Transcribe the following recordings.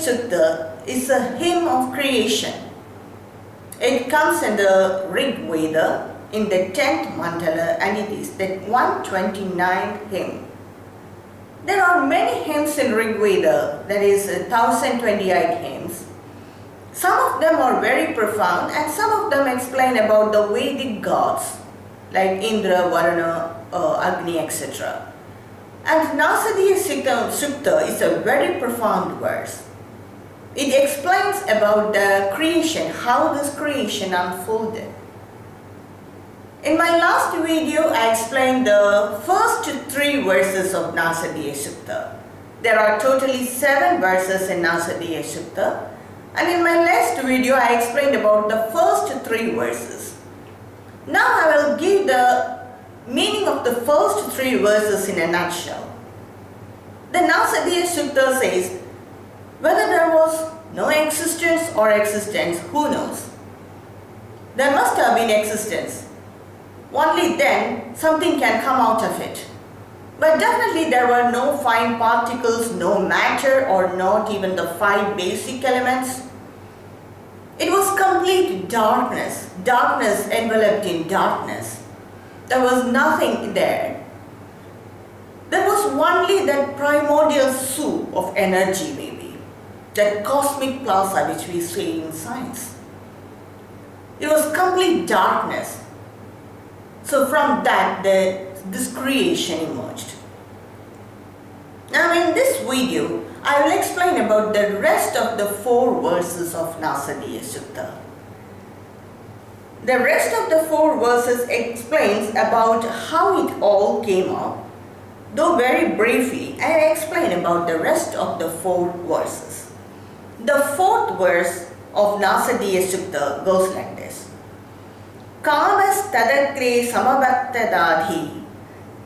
Sukta is a hymn of creation. It comes in the Veda in the 10th mandala, and it is the 129th hymn. There are many hymns in Veda, that is 1028 hymns. Some of them are very profound and some of them explain about the Vedic gods like Indra, Varuna, Agni, etc. And Nasadiya Sukta is a very profound verse. It explains about the creation, how this creation unfolded. In my last video, I explained the first 3 verses of Nasadiya Sukta. There are totally 7 verses in Nasadiya Sukta. And in my last video, I explained about the first 3 verses. Now I will give the meaning of the first 3 verses in a nutshell. The Nasadiya Sukta says, whether there was no existence or existence, who knows? There must have been existence. Only then something can come out of it. But definitely there were no fine particles, no matter, or not even the 5 basic elements. It was complete darkness, darkness enveloped in darkness. There was nothing there. There was only that primordial soup of energy maybe, that cosmic plaza which we say in science. It was complete darkness. So from that, this creation emerged. Now in this video, I will explain about the rest of the 4 verses of Nasadiya Sukta. The rest of the 4 verses explains about how it all came up, though very briefly. I will explain about the rest of the 4 verses. The 4th verse of Nasadiya Sukta goes like this. Kamas tadakre samavartadadhi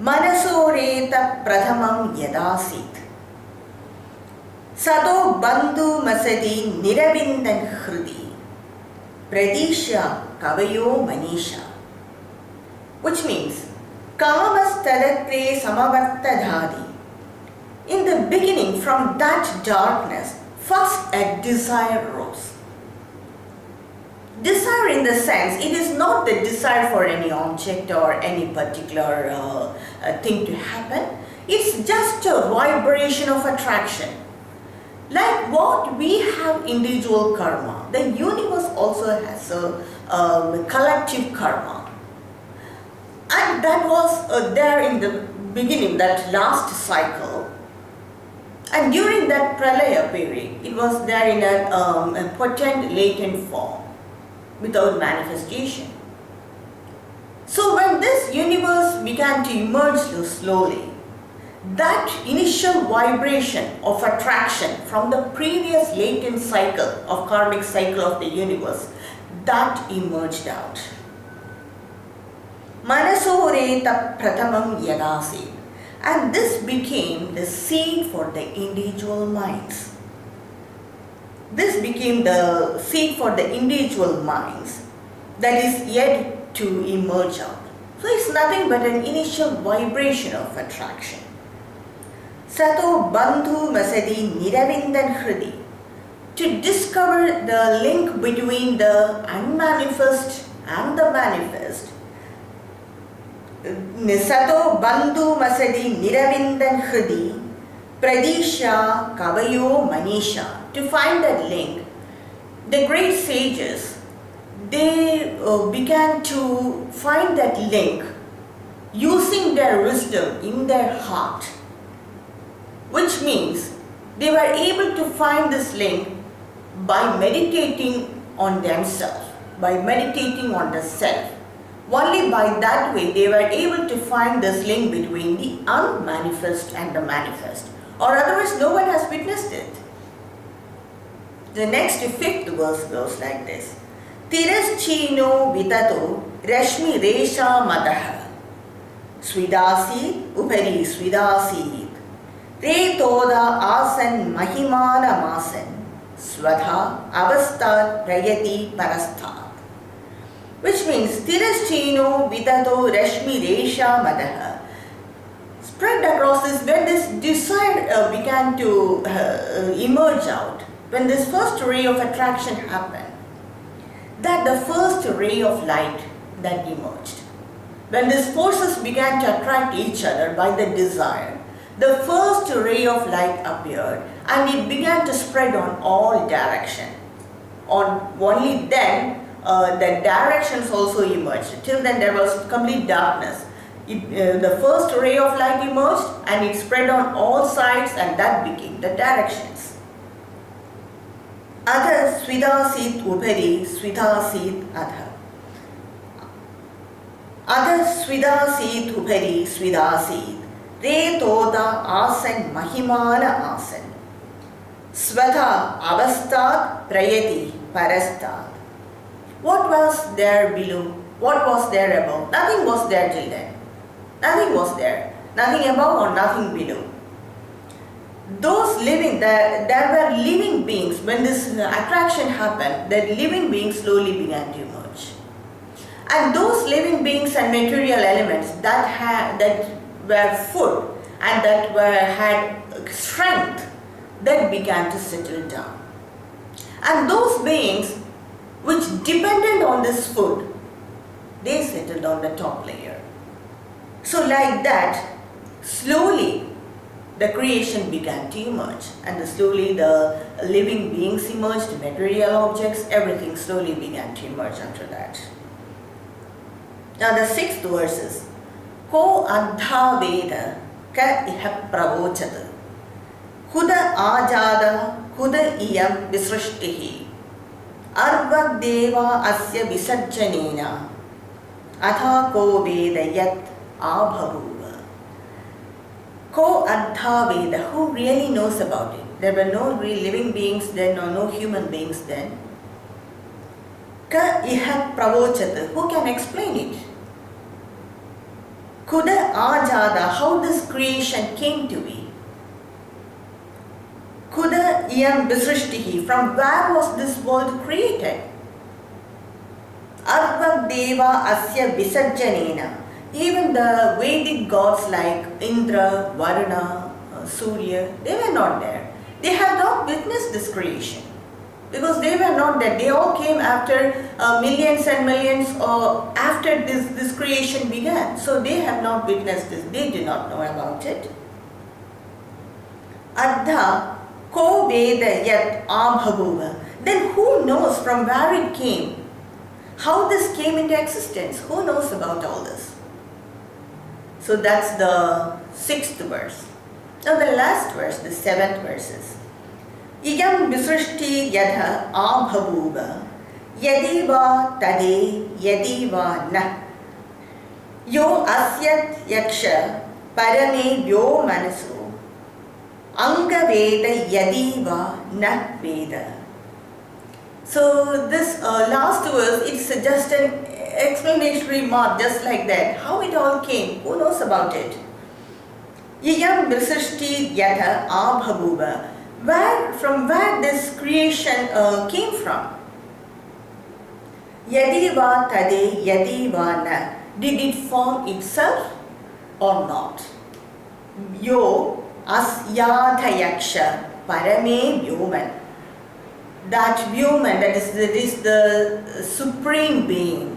manasoreta pradhamam yadasit Sado bandhu masadi niravindan hridi pradisha kavayo manisha, which means kamas tadakre samavartadadhi. In the beginning, from that darkness, first a desire rose. Desire in the sense, it is not the desire for any object or any particular thing to happen. It's just a vibration of attraction. Like what we have individual karma, the universe also has a collective karma. And that was there in the beginning, that last cycle. And during that pralaya period, it was there in a potent latent form, without manifestation. So when this universe began to emerge slowly, that initial vibration of attraction from the previous latent cycle of karmic cycle of the universe, that emerged out. Manasoreta prathamam yadasi, and this became the seed for the individual minds. This became the seed for the individual minds that is yet to emerge out. So it's nothing but an initial vibration of attraction. Sato bandhu masadi niravindan hridi, to discover the link between the unmanifest and the manifest. Sato bandhu masadi niravindan hridi pradisha kavayo manisha. To find that link, the great sages, they began to find that link using their wisdom in their heart, which means they were able to find this link by meditating on themselves, by meditating on the self. Only by that way they were able to find this link between the unmanifest and the manifest, or otherwise no one has witnessed it. The next 5th verse goes like this. Tiraschino vitato rashmi resha madaha swidasi upari swidasi re toda asan mahimana masan swadha avastha prayati parastha, which means Tiraschino vitato rashmi resha madaha, spread across this, when this desire began to emerge out, when this first ray of attraction happened, that the first ray of light that emerged, when these forces began to attract each other by the desire, the first ray of light appeared and it began to spread on all directions. Only then the directions also emerged. Till then there was complete darkness. The first ray of light emerged and it spread on all sides, and that became the directions. Adha svidasit upari svidasit adha. Adha svidasit upari svidasit. Re toda asan mahimana asan. Svadha avastad prayati parastad. What was there below? What was there above? Nothing was there till then. Nothing was there. Nothing above or nothing below. Those living, there were living beings. When this attraction happened, the living beings slowly began to emerge. And those living beings and material elements that were food and that had strength, that began to settle down. And those beings which depended on this food, they settled on the top layer. So like that, slowly the creation began to emerge, and slowly the living beings emerged, material objects, everything slowly began to emerge after that. Now the sixth verse is, Ko adha veda ka iha pravochat kuda ajada kuda iyam visrishtihi arvak deva asya visarjanena atha ko veda yat abhavuva. Ko adha veda, who really knows about it? There were no real living beings then or no human beings then. Ka iha pravochat, who can explain it? Kuda ajada, how this creation came to be. Kuda iyam visrishtihi, from where was this world created? Arvak deva asya visarjanena, even the Vedic gods like Indra, Varuna, Surya, they were not there. They have not witnessed this creation because they were not there. They all came after millions and millions after this creation began. So they have not witnessed this. They do not know about it. Adha ko veda yat abhavuva. Then who knows from where it came? How this came into existence? Who knows about all this? So that's the sixth verse. Now the last verse, the seventh verse is, Iyam visrishti yadha abhavuva yadiva tade yadiva na yo asyat yaksha parame vyo manaso anga veda yadiva na veda. So this last verse, it's just an explanatory mark, just like that. How it all came, who knows about it? Iyam visrishti yadha abhavuva. From where this creation came from? Yadiva tade yadiva na. Did it form itself or not? Yo asyadha yaksha parame vyoman. That vyoman, that is the supreme being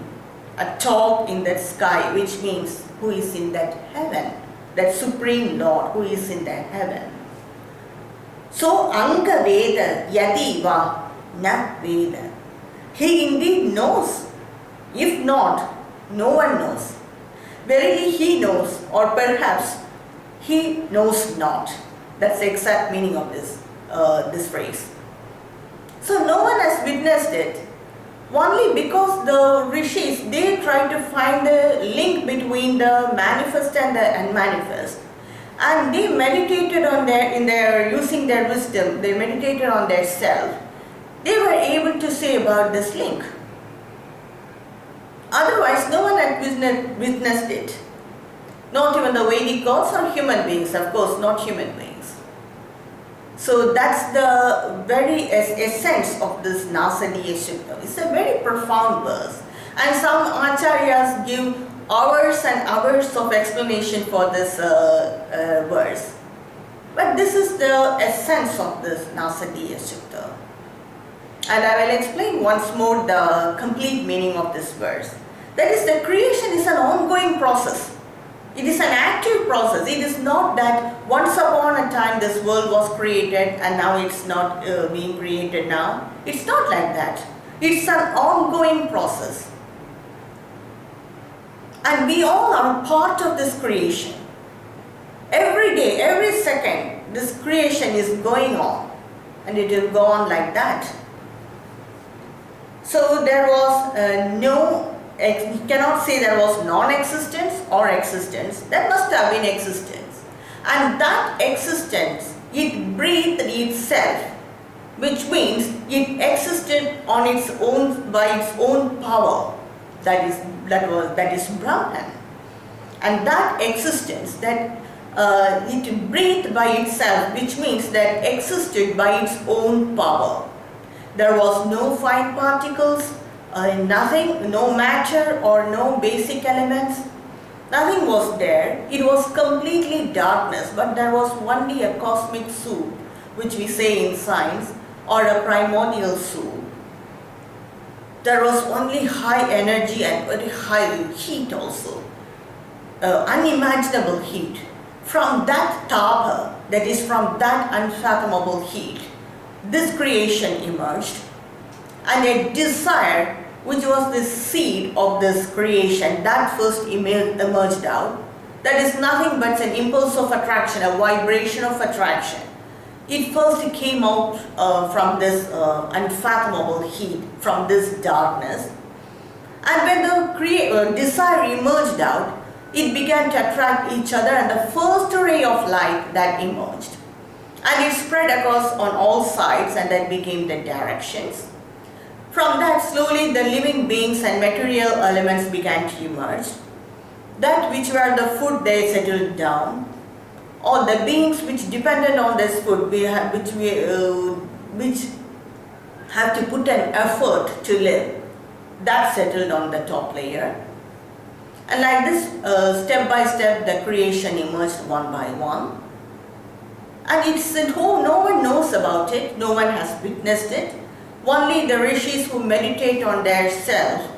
atop in that sky, which means who is in that heaven, that supreme Lord who is in that heaven. So Anga Veda Yadiva Na Veda. He indeed knows. If not, no one knows. Verily he knows, or perhaps he knows not. That's the exact meaning of this phrase. So no one has witnessed it. Only because the rishis, they try to find the link between the manifest and the unmanifest. And they meditated on using their wisdom, they meditated on their self. They were able to say about this link. Otherwise, no one had witnessed it. Not even the Vedic gods or human beings, of course, not human beings. So that's the very essence of this Nasadiya Sukta. It's a very profound verse. And some acharyas give hours and hours of explanation for this verse. But this is the essence of this Nasadiya Sukta. And I will explain once more the complete meaning of this verse. That is, the creation is an ongoing process. It is an active process. It is not that once upon a time this world was created and now it's not being created now. It's not like that. It's an ongoing process. And we all are part of this creation. Every day, every second, this creation is going on. And it will go on like that. So there was you cannot say there was non-existence or existence. There must have been existence. And that existence, it breathed itself, which means it existed on its own, by its own power. That is Brahman. And that existence, that it breathed by itself, which means that existed by its own power. There was no fine particles, nothing, no matter or no basic elements. Nothing was there. It was completely darkness, but there was only a cosmic soup, which we say in science, or a primordial soup. There was only high energy and very high heat also, unimaginable heat. From that tapa, that is from that unfathomable heat, this creation emerged, and a desire, which was the seed of this creation, that first emerged out. That is nothing but an impulse of attraction, a vibration of attraction. It first came out from this unfathomable heat, from this darkness. And when the desire emerged out, it began to attract each other, and the first ray of light that emerged. And it spread across on all sides, and that became the directions. From that, slowly the living beings and material elements began to emerge. That which were the food, they settled down. All the beings which depended on this food, which have to put an effort to live, that settled on the top layer. And like this, step by step, the creation emerged one by one. And it's at home, no one knows about it, no one has witnessed it. Only the rishis who meditate on their self,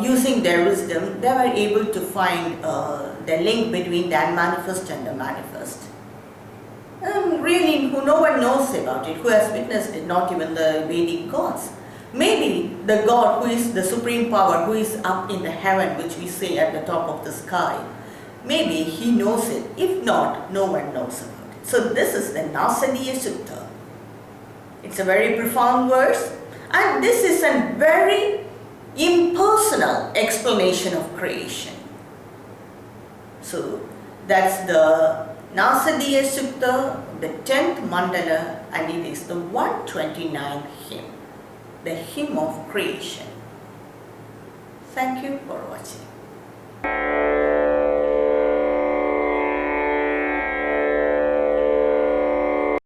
using their wisdom, they were able to find the link between the unmanifest and the manifest. Really, no one knows about it, who has witnessed it, not even the Vedic gods. Maybe the God who is the supreme power, who is up in the heaven, which we say at the top of the sky, maybe he knows it. If not, no one knows about it. So this is the Nasadiya Sukta. It's a very profound verse, and this is a very impersonal explanation of creation. So that's the Nasadiya Sukta, the 10th mandala, and it is the 129th hymn, the hymn of creation. Thank you for watching.